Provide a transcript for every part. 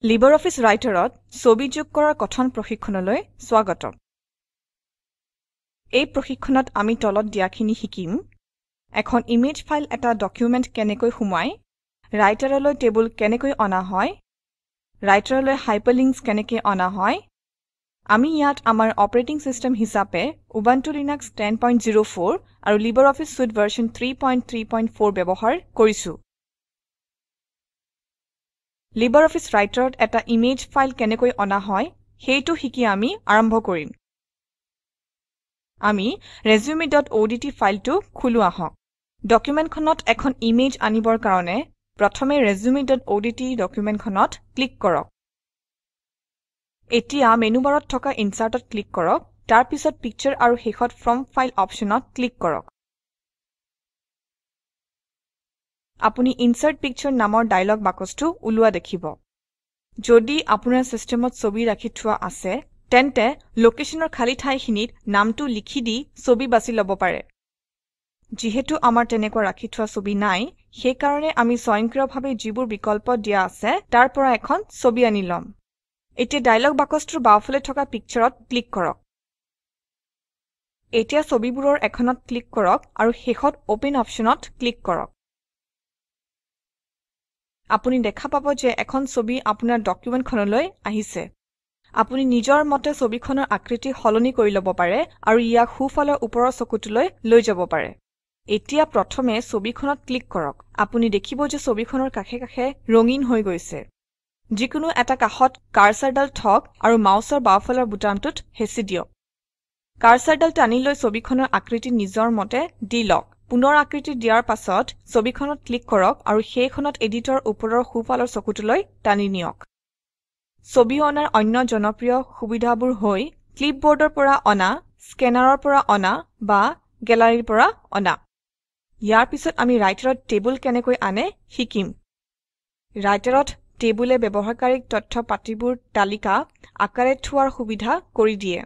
LibreOffice Writer-ত ছবি যোগ কৰাৰ কথন প্ৰশিক্ষণলৈ স্বাগতম। এই প্ৰশিক্ষণত আমি তলত দিয়াখিনি শিকিম। এখন ইমেজ ফাইল এটা ডকুমেন্ট কেনেকৈ সুমুৱাই, ৰাইটাৰলৈ টেবুল কেনেকৈ অনা হয়, ৰাইটাৰলৈ হাইপাৰলিংকছ কেনেকৈ অনা হয়। আমি ইয়াত আমাৰ অপাৰেটিং সিস্টেম হিচাপে উবুন্টু লিনাক্স 10.04 আৰু LibreOffice Suite ভাৰ্চন 3.3.4 ব্যৱহাৰ কৰিছো। LibreOffice Writer-ত এটা ইমেজ ফাইল কেনেকৈ অনা হয় সেইটো শিকি আমি আৰম্ভ কৰিম। আমি resume.odt ফাইলটো খুলো আহক। ডকুমেন্টখনত এখন ইমেজ আনিবৰ কাৰণে প্ৰথমে resume.odt ডকুমেন্টখনত ক্লিক কৰক। এতিয়া মেনুবাৰত থকা Insert-ত ক্লিক কৰক, তাৰ পিছত পিকচাৰ আৰু শেষত From File অপশ্যনত ক্লিক কৰক। আপুনি Insert Picture নামৰ ডায়লগ বাকচটো ওলোৱা দেখিব। যদি আপোনাৰ চিষ্টেমত ছবি ৰাখি থোৱা আছে, তেন্তে লোকেশ্যনৰ খালী ঠাইখিনিত নামটো লিখি দি ছবি বাছি ল'ব পাৰে। যিহেতু আমাৰ তেনেকুৱা ৰাখি থোৱা ছবি নাই, সেইকাৰণে আমি স্বয়ংক্ৰিয়ভাৱে যিবোৰ বিকল্প দিয়া আছে তাৰ পৰা এখন ছবি আনি ল'ম। এতিয়া ডায়লগ বাকচটোৰ বাওঁফালে থকা পিকচাৰত ক্লিক কৰক। এতিয়া ছবিবোৰৰ এখনত ক্লিক কৰক আৰু শেষত Open অপশ্যনত ক্লিক কৰক। আপুনি দেখা পাব যে এখন ছবি আপোনাৰ ডকুমেন্টখনলৈ আহিছে। আপুনি নিজৰ মতে ছবিখনৰ আকৃতি সলনি কৰি ল'ব পাৰে আৰু ইয়াক সোঁফালৰ ওপৰৰ চকুটোলৈ লৈ যাব পাৰে। এতিয়া প্ৰথমে ছবিখনত ক্লিক কৰক। আপুনি দেখিব যে ছবিখনৰ কাষে কাষে ৰঙীন হৈ গৈছে। যিকোনো এটা কাষত কাৰ্চৰডাল থওক আৰু মাউচৰ বাওঁফালৰ বুটামটোত হেঁচি দিয়ক। কাৰ্চৰডাল টানি লৈ ছবিখনৰ আকৃতি নিজৰ মতে দি লওক। পুনৰ আকৃতি দিয়াৰ পাছত ছবিখনত ক্লিক কৰক আৰু সেইখনত এডিটৰ ওপৰৰ সোঁফালৰ চকুটোলৈ টানি নিয়ক। ছবি অনাৰ অন্য জনপ্ৰিয় সুবিধাবোৰ হৈ ক্লিপবোৰ্ডৰ পৰা অনা, স্কেনাৰৰ পৰা অনা বা গেলাৰীৰ পৰা অনা। ইয়াৰ পিছত আমি ৰাইটাৰত টেবুল কেনেকৈ আনে শিকিম। ৰাইটাৰত টেবুলে ব্যৱহাৰকাৰীক তথ্য পাতিবোৰ তালিকা আকাৰে থোৱাৰ সুবিধা কৰি দিয়ে।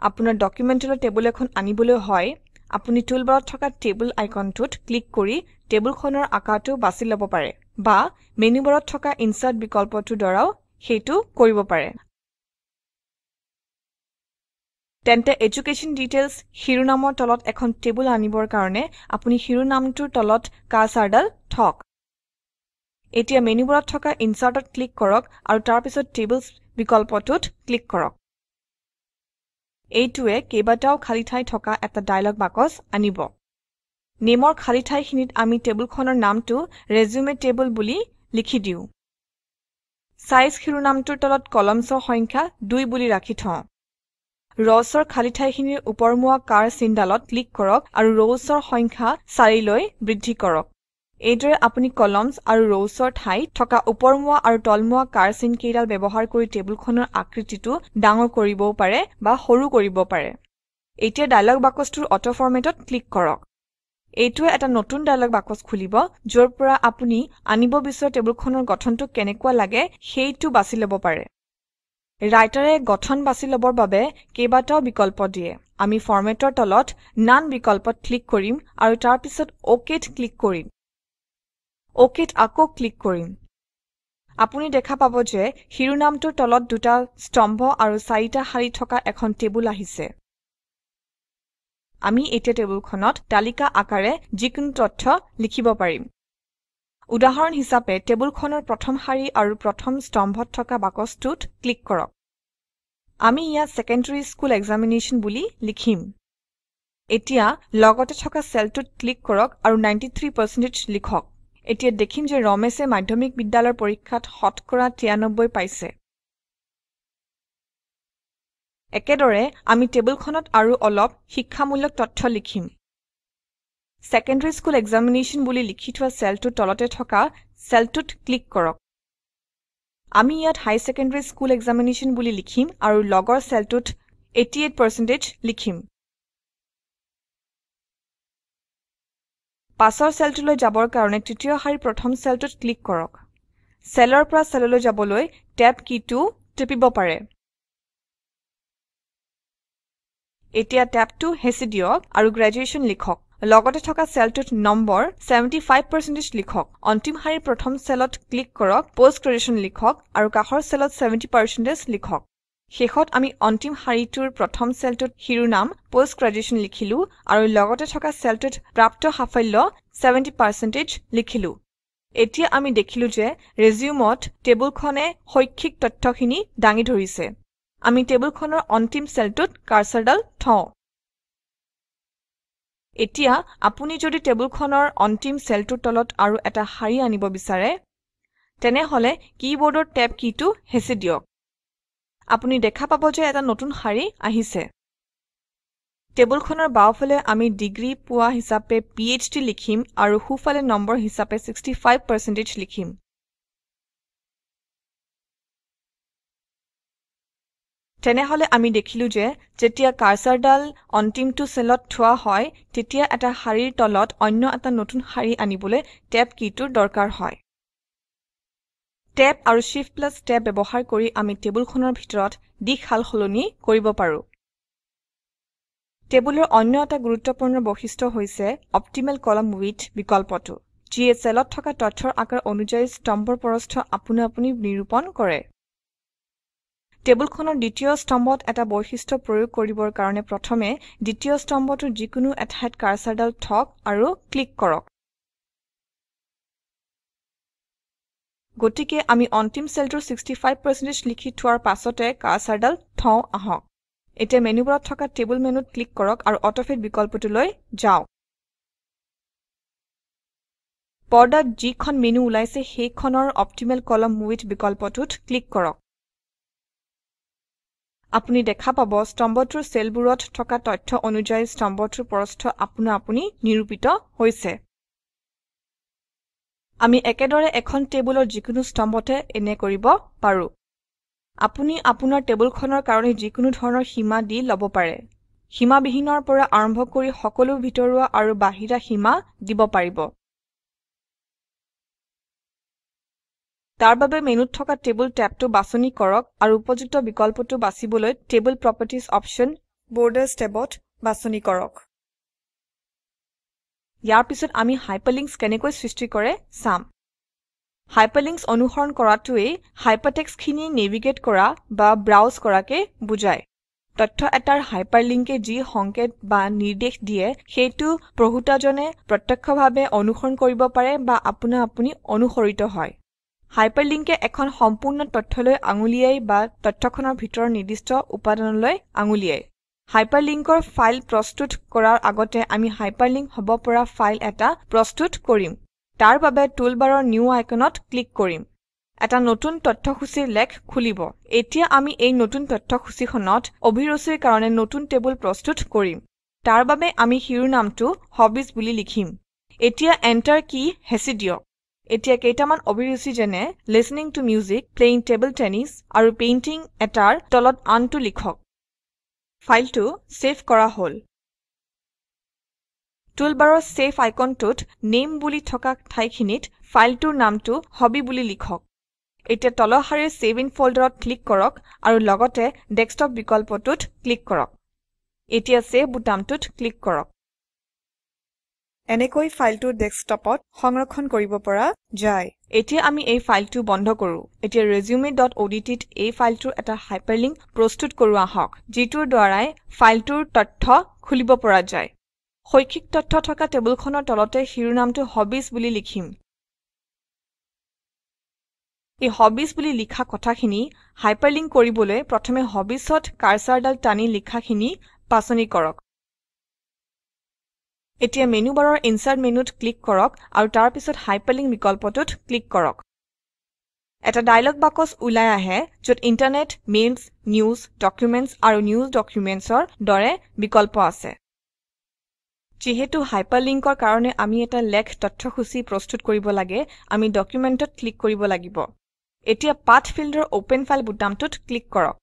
আপোনাৰ ডকুমেন্টলৈ টেবুল এখন আনিবলৈ হয়, আপুনি টুলবাৰত থকা টেবুল আইকনটোত ক্লিক কৰি টেবুলখনৰ আকাৰটো বাছি ল'ব পাৰে বা মেনুবাৰত থকা Insert বিকল্পটোৰ দ্বাৰাও সেইটো কৰিব পাৰে। তেন্তে এডুকেশ্যন ডিটেইলছ শিৰোনামৰ তলত এখন টেবুল আনিবৰ কাৰণে আপুনি শিৰোনামটোৰ তলত কাৰ্চৰডাল থওক। এতিয়া মেনুবাৰত থকা Insert-ত ক্লিক কৰক আৰু তাৰ পিছত টেবলছ বিকল্পটোত ক্লিক কৰক। এইটোৱে কেইবাটাও খালী ঠাই থকা এটা ডায়লগ বাকচ আনিব। নেমৰ খালী ঠাইখিনিত আমি টেবুলখনৰ নামটো Resume Table বুলি লিখি দিওঁ। চাইজ শিৰোনামটোৰ তলত কলমছৰ সংখ্যা 2 বুলি ৰাখি থওঁ। ৰছৰ খালী ঠাইখিনিৰ ওপৰমুৱা কাঁড় চিনডালত ক্লিক কৰক আৰু ৰছৰ সংখ্যা 4 লৈ বৃদ্ধি কৰক। এইদৰে আপুনি কলমছ আৰু ৰছৰ ঠাইত থকা ওপৰমুৱা আৰু তলমুৱা কাঁড় চিনকেইডাল ব্যৱহাৰ কৰি টেবুলখনৰ আকৃতিটো ডাঙৰ কৰিবও পাৰে বা সৰু কৰিব পাৰে। এতিয়া ডায়লগ বাকচটোৰ অটো ফৰমেটত ক্লিক কৰক। এইটোৱে এটা নতুন ডায়লগ বাকচ খুলিব, য'ৰ পৰা আপুনি আনিব বিচৰা টেবুলখনৰ গঠনটো কেনেকুৱা লাগে সেইটো বাছি ল'ব পাৰে। ৰাইটাৰে গঠন বাছি ল'বৰ বাবে কেইবাটাও বিকল্প দিয়ে। আমি ফৰমেটৰ তলত None বিকল্পত ক্লিক কৰিম আৰু তাৰ পিছত OKত ক্লিক কৰিম। OKত আকৌ ক্লিক কৰিম। আপুনি দেখা পাব যে শিৰোনামটোৰ তলত 2টা স্তম্ভ আৰু 4টা শাৰী থকা এখন টেবুল আহিছে। আমি এতিয়া টেবুলখনত তালিকা আকাৰে যিকোনো তথ্য লিখিব পাৰিম। উদাহৰণ হিচাপে টেবুলখনৰ প্ৰথম শাৰী আৰু প্ৰথম স্তম্ভত থকা বাকচটোত ক্লিক কৰক। আমি ইয়াত Secondary School Examination বুলি লিখিম। এতিয়া লগতে থকা চেলটোত ক্লিক কৰক আৰু 93% লিখক। এতিয়া দেখিম যে ৰমেশে মাধ্যমিক বিদ্যালয়ৰ পৰীক্ষাত শতকৰা 93 পাইছে। একেদৰে আমি টেবুলখনত আৰু অলপ শিক্ষামূলক তথ্য লিখিম। Secondary School Examination বুলি লিখি থোৱা চেলটোৰ তলতে থকা চেলটোত ক্লিক কৰক। আমি ইয়াত High Secondary School Examination বুলি লিখিম আৰু লগৰ চেলটোত 88% লিখিম। পাছৰ চেলটোলৈ যাবৰ কাৰণে তৃতীয় শাৰীৰ প্ৰথম চেলটোত ক্লিক কৰক। চেলৰ পৰা চেললৈ যাবলৈ টেব কীটো টিপিব পাৰে। এতিয়া টেবটো হেঁচি দিয়ক আৰু গ্ৰেজুৱেশ্যন লিখক। লগতে থকা চেলটোত নম্বৰ 75% লিখক অন্তিম শাৰীৰ প্ৰথম চেলত ক্লিক কৰক পোষ্ট গ্ৰেজুৱেশ্যন লিখক আৰু কাষৰ চেলত 70% লিখক শেষত আমি অন্তিম শাৰীটোৰ প্ৰথম চেলটোত শিৰোনাম পোষ্ট গ্ৰেজুৱেশ্যন লিখিলো আৰু লগতে থকা চেলটোত প্ৰাপ্ত সাফল্য 70% লিখিলো এতিয়া আমি দেখিলো যে ৰেজিউমত টেবুলখনে শৈক্ষিক তথ্যখিনি দাঙি ধৰিছে আমি টেবুলখনৰ অন্তিম চেলটোত কাৰ্চৰডাল থওঁ এতিয়া আপুনি যদি টেবুলখনৰ অন্তিম চেলটোৰ তলত আৰু এটা শাৰী আনিব বিচাৰে তেনেহলে কিবৰ্ডৰ টেব কীটো হেঁচি দিয়ক আপুনি দেখা পাব যে এটা নতুন শাৰী আহিছে টেবুলখনৰ বাওঁফালে আমি ডিগ্ৰী পোৱা হিচাপে PhD লিখিম আৰু সোঁফালে নম্বৰ হিচাপে 65% লিখিম তেনেহলে আমি দেখিলো যে যেতিয়া কাৰ্চৰডাল অন্তিমটো চেলত থোৱা হয় তেতিয়া এটা শাৰীৰ তলত অন্য এটা নতুন শাৰী আনিবলৈ টেব কীটোৰ দৰকাৰ হয় টেব আৰু Shift+টেব ব্যৱহাৰ কৰি আমি টেবুলখনৰ ভিতৰত দিশ সালসলনি কৰিব পাৰো টেবুলৰ অন্য এটা গুৰুত্বপূৰ্ণ বৈশিষ্ট্য হৈছে অপ্টিমেল কলাম উইডথ বিকল্পটো যিয়ে চেলত থকা তথ্যৰ আকাৰ অনুযায়ী স্তম্ভৰ প্ৰস্থ আপুনি নিৰূপণ কৰে টেবুলখনৰ দ্বিতীয় স্তম্ভত এটা বৈশিষ্ট্য প্ৰয়োগ কৰিবৰ কাৰণে প্ৰথমে দ্বিতীয় স্তম্ভটোৰ যিকোনো এঠাইত কাৰ্চৰডাল থওক আৰু ক্লিক কৰক গতিকে আমি অন্তিম চেলটোৰ 65% লিখি থোৱাৰ পাছতে কাৰ্চৰডাল থওঁ আহক এতিয়া মেনুবাৰত থকা টেবুল মেনুত ক্লিক কৰক আৰু অটোফিট বিকল্পটোলৈ যাওক পৰ্দাত যিখন মেনু ওলাইছে সেইখনৰ অপ্টিমেল কলাম উইডথ বিকল্পটোত ক্লিক কৰক আপুনি দেখা পাব স্তম্ভটোৰ চেলবোৰত থকা তথ্য অনুযায়ী স্তম্ভটোৰ প্ৰস্থ আপুনি নিৰূপিত হৈছে আমি একেদৰে এখন টেবুলৰ যিকোনো স্তম্ভতে এনে কৰিব পাৰো আপুনি আপোনাৰ টেবুলখনৰ কাৰণে যিকোনো ধৰণৰ সীমা দি ল'ব পাৰে সীমাবিহীনৰ পৰা আৰম্ভ কৰি সকলো ভিতৰুৱা আৰু বাহিৰা সীমা দিব পাৰিব তাৰ বাবে মেনুত থকা টেবুল টেবটো বাছনি কৰক আৰু উপযুক্ত বিকল্পটো বাছিবলৈ টেবুল প্ৰপাৰ্টিজ অপশ্যন বৰ্ডাৰ্ছ টেবত বাছনি কৰক ইয়াৰ পিছত আমি হাইপাৰলিংকছ কেনেকৈ সৃষ্টি কৰে চাম হাইপাৰলিংকছ অনুসৰণ কৰাটোৱেই হাইপাৰটেক্সটখিনি নেভিগেট কৰা বা ব্ৰাউজ কৰাকে বুজায় তথ্য এটাৰ হাইপাৰলিংকে যি সংকেত বা নিৰ্দেশ দিয়ে সেইটো পঢ়োঁতাজনে প্ৰত্যক্ষভাৱে অনুসৰণ কৰিব পাৰে বা আপুনি অনুসৰিত হয় হাইপাৰলিংকে এখন সম্পূৰ্ণ তথ্যলৈ আঙুলিয়াই বা তথ্যখনৰ ভিতৰৰ নিৰ্দিষ্ট উপাদানলৈ আঙুলিয়ায় হাইপাৰলিংকৰ ফাইল প্ৰস্তুত কৰাৰ আগতে আমি হাইপাৰলিংক হ'ব পৰা ফাইল এটা প্ৰস্তুত কৰিম তাৰ বাবে টুলবাৰৰ নিউ আইকনত ক্লিক কৰিম এটা নতুন তথ্যসূচীৰ লেখ খুলিব এতিয়া আমি এই নতুন তথ্যসূচীখনত অভিৰুচিৰ কাৰণে নতুন টেবুল প্ৰস্তুত কৰিম তাৰ বাবে আমি শিৰোনামটো হবিজ বুলি লিখিম এতিয়া এন্টাৰ কি হেঁচি দিয়ক এতিয়া কেইটামান অভিৰুচি যেনে listening to music playing table tennis আৰু পেইণ্টিং এটাৰ তলত আনটো লিখক ফাইলটো সেভ কৰা হ'ল টুলবাৰৰ সেভ আইকনটোত নেম বুলি থকা ঠাইখিনিত ফাইলটোৰ নামটো হবি বুলি লিখক এতিয়া তলৰ শাৰীৰ সেভ ইন ফল্ডাৰত ক্লিক কৰক আৰু লগতে ডেস্কটপ বিকল্পটোত ক্লিক কৰক এতিয়া সেভ বুটামটোত ক্লিক কৰক এনেকৈ ফাইলটো ডেস্কটপত সংৰক্ষণ কৰিব পৰা যায় এতিয়া আমি এই ফাইলটো বন্ধ কৰো এতিয়া resume.odt ত এই ফাইলটোৰ এটা হাইপাৰলিংক প্ৰস্তুত কৰো আহক যিটোৰ দ্বাৰাই ফাইলটোৰ তথ্য খুলিব পৰা যায় শৈক্ষিক তথ্য থকা টেবুলখনৰ তলতে শিৰোনামটো হবিজ বুলি লিখিম এই হবিজ বুলি লিখা কথাখিনি হাইপাৰলিংক কৰিবলৈ প্ৰথমে হবিজত কাৰ্চৰডাল টানি লিখাখিনি বাছনি কৰক এতিয়া মেনুবাৰৰ ইনচাৰ্ট মেনুত ক্লিক কৰক আৰু তাৰ পিছত হাইপাৰলিংক বিকল্পটোত ক্লিক কৰক এটা ডায়লগ বাকচ ওলাই আহে য'ত ইণ্টাৰনেট মেইলছ নিউজ ডকুমেণ্টছ আৰু নিউজ ডকুমেণ্টছৰ দৰে বিকল্প আছে যিহেতু হাইপাৰলিংকৰ কাৰণে আমি এটা লেখ তথ্যসূচী প্ৰস্তুত কৰিব লাগে আমি ডকুমেণ্টত ক্লিক কৰিব লাগিব এতিয়া পাথ ফিল্ডৰ ওপেন ফাইল বুটামটোত ক্লিক কৰক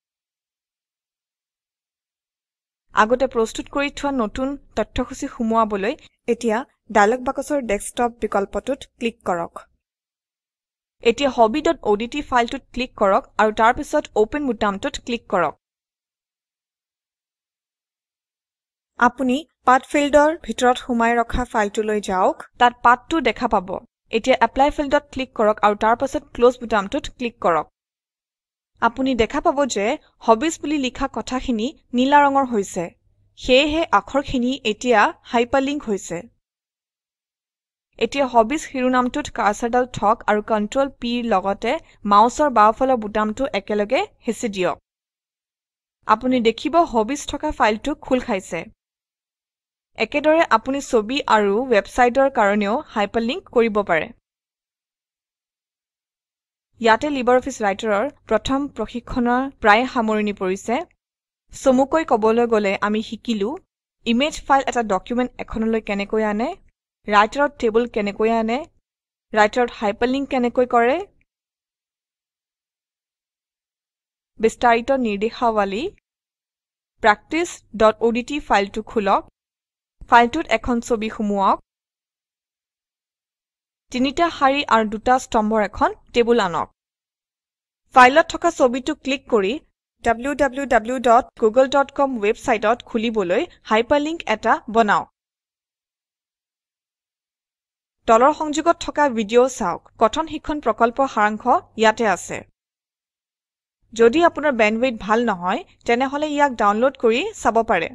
আগতে প্ৰস্তুত কৰি থোৱা নতুন তথ্যসূচী সুমুৱাবলৈ এতিয়া ডায়লগ বাকচৰ ডেস্কটপ বিকল্পটোত ক্লিক কৰক এতিয়া hobby.odt ফাইলটোত ক্লিক কৰক আৰু তাৰ পিছত ওপেন বুটামটোত ক্লিক কৰক আপুনি পাথ ফিল্ডৰ ভিতৰত সোমাই ৰখা ফাইলটোলৈ যাওক তাত পাথটো দেখা পাব এতিয়া এপ্লাই ফিল্ডত ক্লিক কৰক আৰু তাৰ পাছত ক্লোজ বুটামটোত ক্লিক কৰক আপুনি দেখা পাব যে হবিজ বুলি লিখা কথাখিনি নীলা ৰঙৰ হৈছে সেয়েহে আখৰখিনি এতিয়া হাইপাৰলিংক হৈছে এতিয়া হবিজ শিৰোনামটোত কাৰ্চৰডাল থক আৰু কন্ট্ৰল P ৰ লগতে মাউসৰ বাওঁফালৰ বুটামটো একেলগে হেঁচি দিয়ক আপুনি দেখিব হবিজ থকা ফাইলটো খোল খাইছে একেদৰে আপুনি ছবি আৰু ৱেবছাইটৰ কাৰণেও হাইপাৰলিংক কৰিব পাৰে ইয়াতে লিবাৰঅফিছ ৰাইটাৰৰ প্ৰথম প্ৰশিক্ষণৰ প্ৰায় সামৰণি পৰিছে চমুকৈ ক'বলৈ গ'লে আমি শিকিলো ইমেজ ফাইল এটা ডকুমেণ্ট এখনলৈ কেনেকৈ আনে ৰাইটাৰত টেবুল কেনেকৈ আনে ৰাইটাৰত হাইপাৰলিংক কেনেকৈ কৰে বিস্তাৰিত নিৰ্দেশাৱলী practice.odt ফাইলটো খোলক ফাইলটোত এখন ছবি সুমুৱাওক তিনিটা শাৰী আৰু দুটা স্তম্ভৰ এখন টেবুল আনক ফাইলত থকা ছবিটো ক্লিক কৰি www.google.com ৱেবছাইটত খুলিবলৈ হাইপাৰলিংক এটা বনাওক তলৰ সংযোগত থকা ভিডিঅ চাওক কথন শিক্ষণ প্ৰকল্পৰ সাৰাংশ ইয়াতে আছে যদি আপোনাৰ বেণ্ডৱিডথ ভাল নহয় তেনেহলে ইয়াক ডাউনলোড কৰি চাব পাৰে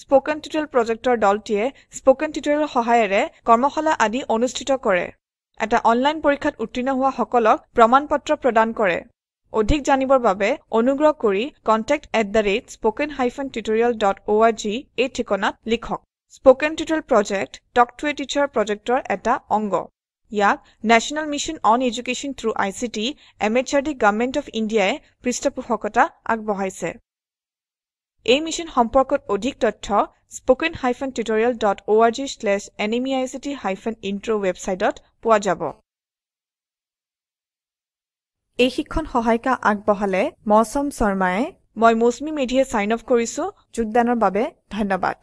স্পোকেন টিউটৰিয়েল প্ৰজেক্টৰ দলটিয়ে স্পোকেন টিউটৰিয়েলৰ সহায়েৰে কৰ্মশালা আদি অনুষ্ঠিত কৰে এটা অনলাইন পৰীক্ষাত উত্তীৰ্ণ হোৱা সকলক প্ৰমাণপত্ৰ প্ৰদান কৰে অধিক জানিবৰ বাবে অনুগ্ৰহ কৰি contact@spoken-tutorial.org এই ঠিকনাত লিখক spoken tutorial project talk to a teacher প্ৰজেক্টৰ এটা অংগ ইয়াক national mission on education through ICT MHRD government of ইণ্ডিয়াই পৃষ্ঠপোষকতা আগবঢ়াইছে এই মিছন সম্পৰ্কত অধিক তথ্য spoken-tutorial.org/nmeict-intro ৱেবছাইটত পোৱা যাব এই শিক্ষণ সহায়িকা আগবঢ়ালে মৌচম শৰ্মায়ে মই মৌচুমী মেধিয়ে সাইন অফ কৰিছো যোগদানৰ বাবে ধন্যবাদ